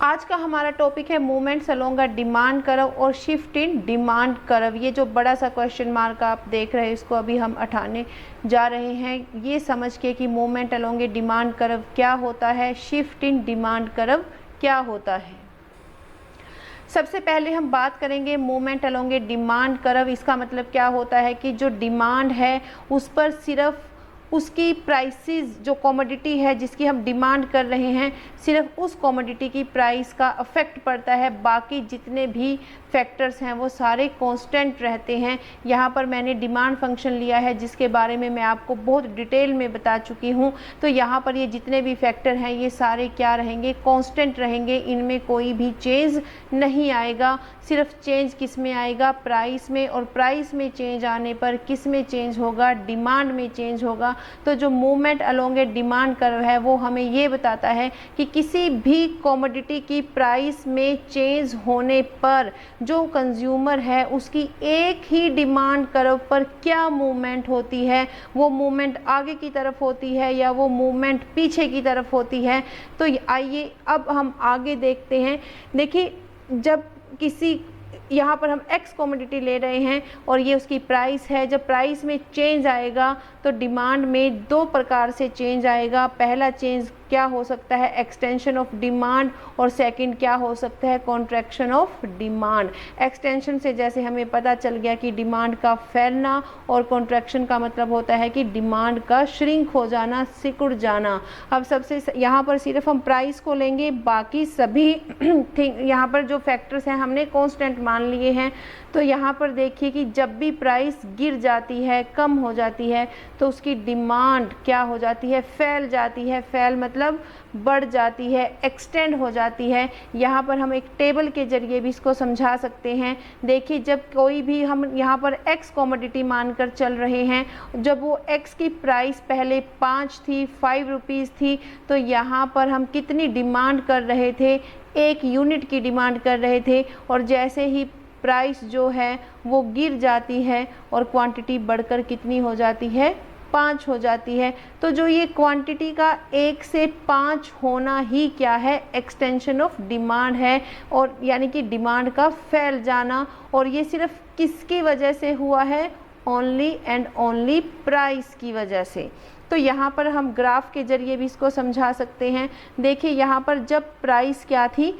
आज का हमारा टॉपिक है movements along a demand curve और शिफ्ट इन डिमांड कर्व। ये जो बड़ा सा क्वेश्चन मार्क आप देख रहे हैं इसको अभी हम उठाने जा रहे हैं, ये समझ के कि मूवमेंट अलोंग ए डिमांड कर्व क्या होता है, शिफ्ट इन डिमांड कर्व क्या होता है। सबसे पहले हम बात करेंगे मूवमेंट अलोंग ए डिमांड कर्व। इसका मतलब क्या होता है कि जो डिमांड है उस पर सिर्फ उसकी प्राइसेस, जो कमोडिटी है जिसकी हम डिमांड कर रहे हैं, सिर्फ उस कमोडिटी की प्राइस का अफेक्ट पड़ता है। बाकी जितने भी फैक्टर्स हैं वो सारे कांस्टेंट रहते हैं। यहाँ पर मैंने डिमांड फंक्शन लिया है जिसके बारे में मैं आपको बहुत डिटेल में बता चुकी हूँ। तो यहाँ पर ये जितने भी फैक्टर हैं ये सारे क्या रहेंगे, कांस्टेंट रहेंगे, इनमें कोई भी चेंज नहीं आएगा। सिर्फ चेंज किस में आएगा, प्राइस में, और प्राइस में चेंज आने पर किस में चेंज होगा, डिमांड में चेंज होगा। तो जो मूवमेंट अलोंग ए डिमांड कर्व है वो हमें ये बताता है कि किसी भी कमोडिटी की प्राइस में चेंज होने पर जो कंज्यूमर है उसकी एक ही डिमांड कर्व पर क्या मूवमेंट होती है, वो मूवमेंट आगे की तरफ होती है या वो मूवमेंट पीछे की तरफ होती है। तो आइए अब हम आगे देखते हैं। देखिए, जब किसी यहाँ पर हम एक्स कमोडिटी ले रहे हैं और ये उसकी प्राइस है, जब प्राइस में चेंज आएगा तो डिमांड में दो प्रकार से चेंज आएगा। पहला चेंज क्या हो सकता है, एक्सटेंशन ऑफ डिमांड, और सेकंड क्या हो सकता है, कॉन्ट्रैक्शन ऑफ डिमांड। एक्सटेंशन से जैसे हमें पता चल गया कि डिमांड का फैलना, और कॉन्ट्रैक्शन का मतलब होता है कि डिमांड का श्रिंक हो जाना, सिकुड़ जाना। अब सबसे यहाँ पर सिर्फ हम प्राइस को लेंगे, बाकी सभी थिंग यहाँ पर जो फैक्टर्स हैं हमने कांस्टेंट मान लिए हैं। तो यहाँ पर देखिए कि जब भी प्राइस गिर जाती है, कम हो जाती है, तो उसकी डिमांड क्या हो जाती है, फैल जाती है। फैल मतलब बढ़ जाती है, एक्सटेंड हो जाती है। यहाँ पर हम एक टेबल के जरिए भी इसको समझा सकते हैं। देखिए, जब कोई भी हम यहाँ पर एक्स कमोडिटी मानकर चल रहे हैं, जब वो एक्स की प्राइस पहले 5 थी, 5 रुपीज़ थी, तो यहाँ पर हम कितनी डिमांड कर रहे थे, 1 यूनिट की डिमांड कर रहे थे। और जैसे ही प्राइस जो है वो गिर जाती है और क्वांटिटी बढ़कर कितनी हो जाती है, 5 हो जाती है। तो जो ये क्वांटिटी का 1 से 5 होना ही क्या है, एक्सटेंशन ऑफ डिमांड है, और यानी कि डिमांड का फैल जाना। और ये सिर्फ किसकी वजह से हुआ है, ओनली एंड ओनली प्राइस की वजह से। तो यहाँ पर हम ग्राफ के जरिए भी इसको समझा सकते हैं। देखिए, यहाँ पर जब प्राइस क्या थी,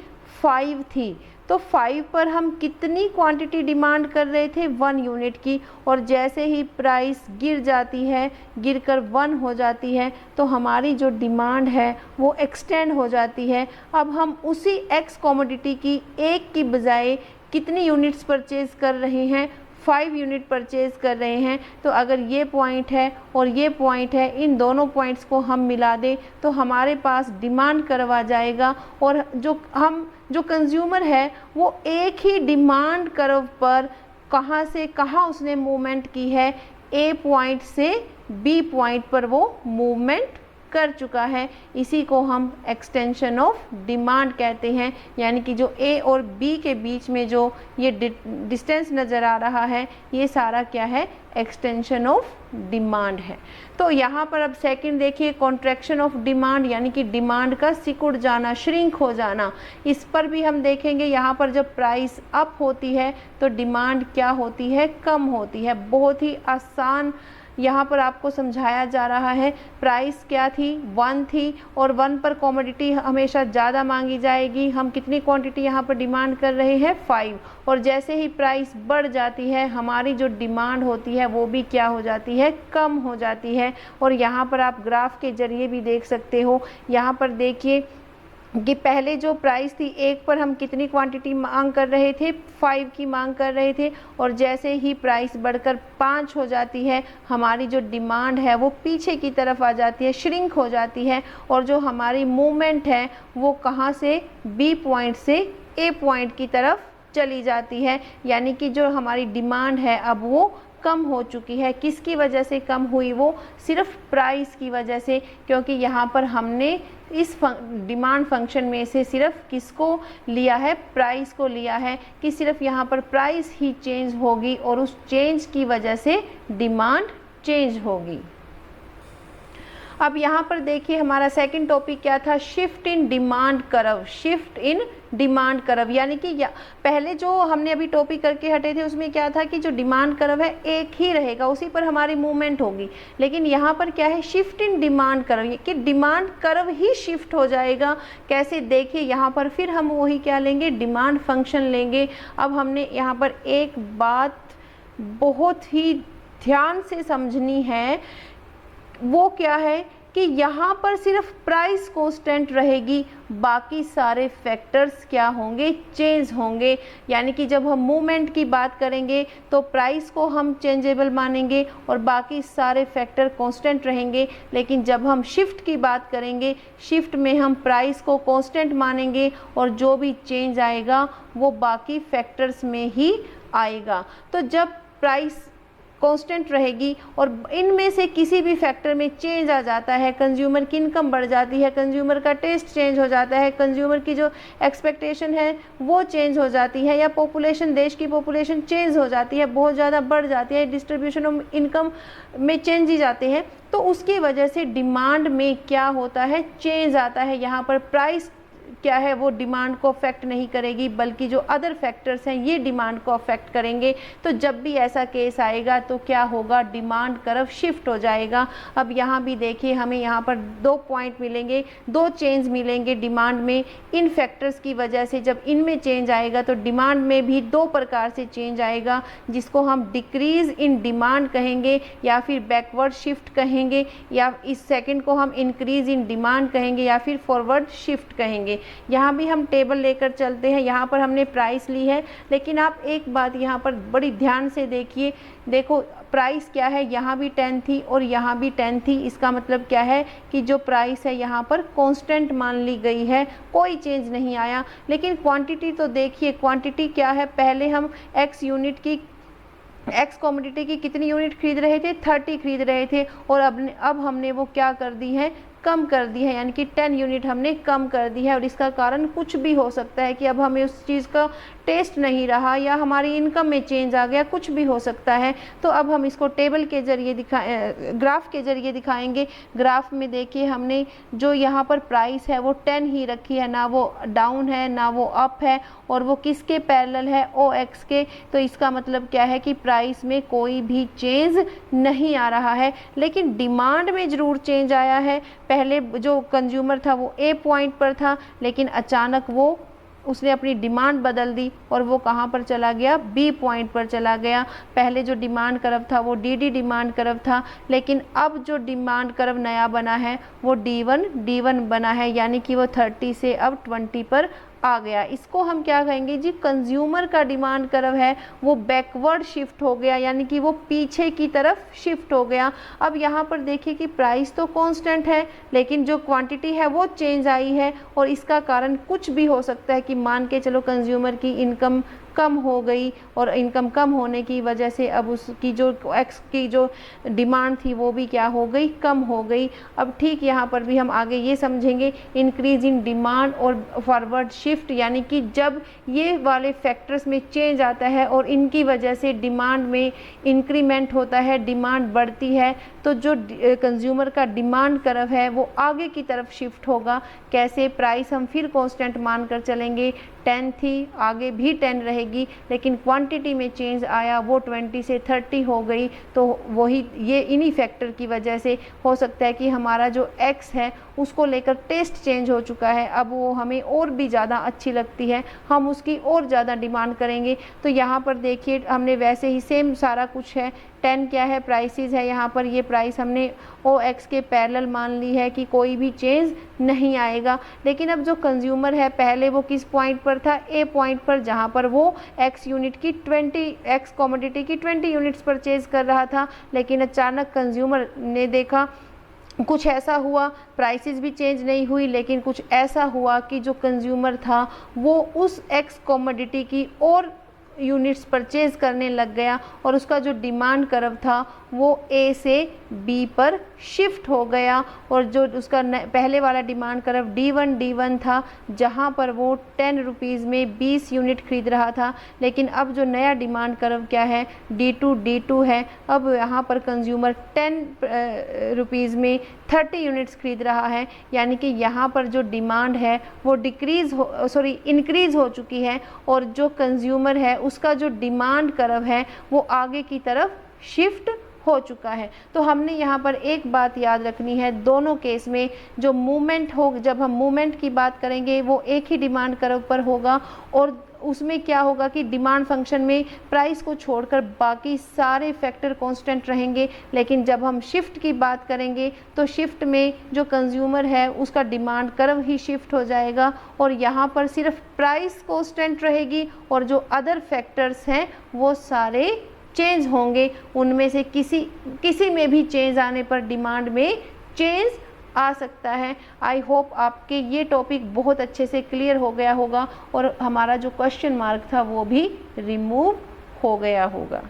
5 थी, तो 5 पर हम कितनी क्वांटिटी डिमांड कर रहे थे, 1 यूनिट की। और जैसे ही प्राइस गिर जाती है, गिरकर 1 हो जाती है, तो हमारी जो डिमांड है वो एक्सटेंड हो जाती है। अब हम उसी एक्स कमोडिटी की एक की बजाय कितनी यूनिट्स परचेज कर रहे हैं, 5 यूनिट परचेज कर रहे हैं। तो अगर ये पॉइंट है और ये पॉइंट है, इन दोनों पॉइंट्स को हम मिला दें तो हमारे पास डिमांड कर्व आ जाएगा। और जो कंज्यूमर है वो एक ही डिमांड कर्व पर कहाँ से कहाँ उसने मूवमेंट की है, ए पॉइंट से बी पॉइंट पर वो मूवमेंट कर चुका है। इसी को हम एक्सटेंशन ऑफ डिमांड कहते हैं। यानी कि जो ए और बी के बीच में जो ये डिस्टेंस नज़र आ रहा है, ये सारा क्या है, एक्सटेंशन ऑफ डिमांड है। तो यहाँ पर अब सेकंड देखिए, कॉन्ट्रैक्शन ऑफ डिमांड, यानी कि डिमांड का सिकुड़ जाना, श्रिंक हो जाना। इस पर भी हम देखेंगे, यहाँ पर जब प्राइस अप होती है तो डिमांड क्या होती है, कम होती है। बहुत ही आसान यहाँ पर आपको समझाया जा रहा है। प्राइस क्या थी, 1 थी, और 1 पर कमोडिटी हमेशा ज़्यादा मांगी जाएगी। हम कितनी क्वांटिटी यहाँ पर डिमांड कर रहे हैं, 5। और जैसे ही प्राइस बढ़ जाती है, हमारी जो डिमांड होती है वो भी क्या हो जाती है, कम हो जाती है। और यहाँ पर आप ग्राफ के जरिए भी देख सकते हो। यहाँ पर देखिए कि पहले जो प्राइस थी, 1 पर हम कितनी क्वांटिटी मांग कर रहे थे, 5 की मांग कर रहे थे। और जैसे ही प्राइस बढ़कर 5 हो जाती है, हमारी जो डिमांड है वो पीछे की तरफ आ जाती है, श्रिंक हो जाती है। और जो हमारी मूवमेंट है वो कहाँ से, बी पॉइंट से ए पॉइंट की तरफ चली जाती है। यानी कि जो हमारी डिमांड है अब वो कम हो चुकी है। किसकी वजह से कम हुई, वो सिर्फ प्राइस की वजह से, क्योंकि यहाँ पर हमने इस डिमांड फंक्शन में से सिर्फ किसको लिया है, प्राइस को लिया है, कि सिर्फ यहाँ पर प्राइस ही चेंज होगी और उस चेंज की वजह से डिमांड चेंज होगी। अब यहाँ पर देखिए हमारा सेकंड टॉपिक क्या था, shift in demand curve. Shift in demand curve यानी कि पहले जो हमने अभी टॉपिक करके हटे थे उसमें क्या था कि जो डिमांड कर्व है एक ही रहेगा, उसी पर हमारी मूवमेंट होगी। लेकिन यहाँ पर क्या है, शिफ्ट इन डिमांड कर्व, कि डिमांड कर्व ही शिफ्ट हो जाएगा। कैसे, देखिए यहाँ पर फिर हम वही क्या लेंगे, डिमांड फंक्शन लेंगे। अब हमने यहाँ पर एक बात बहुत ही ध्यान से समझनी है, वो क्या है कि यहाँ पर सिर्फ प्राइस कांस्टेंट रहेगी, बाकी सारे फैक्टर्स क्या होंगे, चेंज होंगे। यानी कि जब हम मूवमेंट की बात करेंगे तो प्राइस को हम चेंजेबल मानेंगे और बाकी सारे फैक्टर कांस्टेंट रहेंगे। लेकिन जब हम शिफ्ट की बात करेंगे, शिफ्ट में हम प्राइस को कांस्टेंट मानेंगे और जो भी चेंज आएगा वो बाकी फैक्टर्स में ही आएगा। तो जब प्राइस कांस्टेंट रहेगी और इनमें से किसी भी फैक्टर में चेंज आ जाता है, कंज्यूमर की इनकम बढ़ जाती है, कंज्यूमर का टेस्ट चेंज हो जाता है, कंज्यूमर की जो एक्सपेक्टेशन है वो चेंज हो जाती है, या पॉपुलेशन, देश की पॉपुलेशन चेंज हो जाती है, बहुत ज़्यादा बढ़ जाती है, डिस्ट्रीब्यूशन ऑफ इनकम में चेंज ही जाते हैं, तो उसकी वजह से डिमांड में क्या होता है, चेंज आता है। यहाँ पर प्राइस क्या है, वो डिमांड को अफेक्ट नहीं करेगी, बल्कि जो अदर फैक्टर्स हैं ये डिमांड को अफेक्ट करेंगे। तो जब भी ऐसा केस आएगा तो क्या होगा, डिमांड कर्व शिफ्ट हो जाएगा। अब यहाँ भी देखिए हमें यहाँ पर 2 पॉइंट मिलेंगे, 2 चेंज मिलेंगे डिमांड में। इन फैक्टर्स की वजह से जब इनमें चेंज आएगा तो डिमांड में भी 2 प्रकार से चेंज आएगा, जिसको हम डिक्रीज इन डिमांड कहेंगे या फिर बैकवर्ड शिफ्ट कहेंगे, या इस सेकंड को हम इंक्रीज इन डिमांड कहेंगे या फिर फॉरवर्ड शिफ्ट कहेंगे। यहाँ भी हम टेबल लेकर चलते हैं, यहाँ पर हमने प्राइस ली है, लेकिन आप एक बात यहाँ पर बड़ी ध्यान से देखिए, देखो प्राइस क्या है, यहाँ भी 10 थी और यहाँ भी 10 थी। इसका मतलब क्या है कि जो प्राइस है यहाँ पर कांस्टेंट मान ली गई है, कोई चेंज नहीं आया। लेकिन क्वांटिटी तो देखिए, क्वांटिटी क्या है, पहले हम एक्स यूनिट की, एक्स कमोडिटी की कितनी यूनिट खरीद रहे थे, 30 खरीद रहे थे, और अब हमने वो क्या कर दी है, कम कर दी है, यानी कि 10 यूनिट हमने कम कर दी है। और इसका कारण कुछ भी हो सकता है कि अब हमें उस चीज़ का टेस्ट नहीं रहा, या हमारी इनकम में चेंज आ गया, कुछ भी हो सकता है। तो अब हम इसको टेबल के जरिए ग्राफ के जरिए दिखाएंगे। ग्राफ में देखिए हमने जो यहाँ पर प्राइस है वो 10 ही रखी है, ना वो डाउन है ना वो अप है, और वो किसके पैरेलल है, OX के। तो इसका मतलब क्या है कि प्राइस में कोई भी चेंज नहीं आ रहा है, लेकिन डिमांड में ज़रूर चेंज आया है। पहले जो कंज्यूमर था वो A पॉइंट पर था, लेकिन अचानक वो उसने अपनी डिमांड बदल दी और वो कहाँ पर चला गया, B पॉइंट पर चला गया। पहले जो डिमांड कर्व था वो DD डिमांड कर्व था, लेकिन अब जो डिमांड कर्व नया बना है वो D1 बना है, यानी कि वो 30 से अब 20 पर आ गया। इसको हम क्या कहेंगे जी, कंज्यूमर का डिमांड कर्व है वो बैकवर्ड शिफ्ट हो गया, यानी कि वो पीछे की तरफ शिफ्ट हो गया। अब यहाँ पर देखिए कि प्राइस तो कांस्टेंट है, लेकिन जो क्वांटिटी है वो चेंज आई है, और इसका कारण कुछ भी हो सकता है कि मान के चलो कंज्यूमर की इनकम कम हो गई, और इनकम कम होने की वजह से अब उसकी जो एक्स की जो डिमांड थी वो भी क्या हो गई, कम हो गई। अब ठीक यहाँ पर भी हम आगे ये समझेंगे, इंक्रीज इन डिमांड और फॉरवर्ड शिफ्ट, यानी कि जब ये वाले फैक्टर्स में चेंज आता है और इनकी वजह से डिमांड में इंक्रीमेंट होता है, डिमांड बढ़ती है, तो जो कंज्यूमर का डिमांड कर्व है वो आगे की तरफ शिफ्ट होगा। कैसे, प्राइस हम फिर कांस्टेंट मानकर चलेंगे, 10 थी, आगे भी 10 रहेगी, लेकिन क्वांटिटी में चेंज आया, वो 20 से 30 हो गई। तो वही ये इन्हीं फैक्टर की वजह से हो सकता है कि हमारा जो एक्स है उसको लेकर टेस्ट चेंज हो चुका है, अब वो हमें और भी ज़्यादा अच्छी लगती है, हम उसकी और ज़्यादा डिमांड करेंगे। तो यहाँ पर देखिए हमने वैसे ही सेम सारा कुछ है, 10 क्या है, प्राइसेस है, यहाँ पर ये प्राइस हमने OX के पैरेलल मान ली है कि कोई भी चेंज नहीं आएगा। लेकिन अब जो कंज्यूमर है पहले वो किस पॉइंट पर था, A पॉइंट पर, जहाँ पर वो X यूनिट की 20 X कमोडिटी की 20 यूनिट्स परचेज कर रहा था, लेकिन अचानक कंज्यूमर ने देखा कुछ ऐसा हुआ, प्राइसेस भी चेंज नहीं हुई, लेकिन कुछ ऐसा हुआ कि जो कंज्यूमर था वो उस एक्स कमोडिटी की और यूनिट्स परचेज करने लग गया और उसका जो डिमांड कर्व था वो ए से बी पर शिफ्ट हो गया, और जो उसका पहले वाला डिमांड कर्व D1 था जहां पर वो 10 रुपीज़ में 20 यूनिट खरीद रहा था, लेकिन अब जो नया डिमांड कर्व क्या है, D2 है। अब यहाँ पर कंज्यूमर 10 रुपीज़ में 30 यूनिट्स खरीद रहा है, यानी कि यहाँ पर जो डिमांड है वो इंक्रीज़ हो चुकी है, और जो कंज्यूमर है उसका जो डिमांड कर्व है वो आगे की तरफ शिफ्ट हो चुका है। तो हमने यहाँ पर एक बात याद रखनी है, दोनों केस में जो मूवमेंट हो, जब हम मूवमेंट की बात करेंगे वो एक ही डिमांड कर्व पर होगा, और उसमें क्या होगा कि डिमांड फंक्शन में प्राइस को छोड़कर बाकी सारे फैक्टर कांस्टेंट रहेंगे, लेकिन जब हम शिफ्ट की बात करेंगे तो शिफ्ट में जो कंज्यूमर है उसका डिमांड कर्व ही शिफ्ट हो जाएगा, और यहाँ पर सिर्फ प्राइस कांस्टेंट रहेगी और जो अदर फैक्टर्स हैं वो सारे चेंज होंगे। उनमें से किसी में भी चेंज आने पर डिमांड में चेंज आ सकता है। आई होप आपके ये टॉपिक बहुत अच्छे से क्लियर हो गया होगा और हमारा जो क्वेश्चन मार्क था वो भी रिमूव हो गया होगा।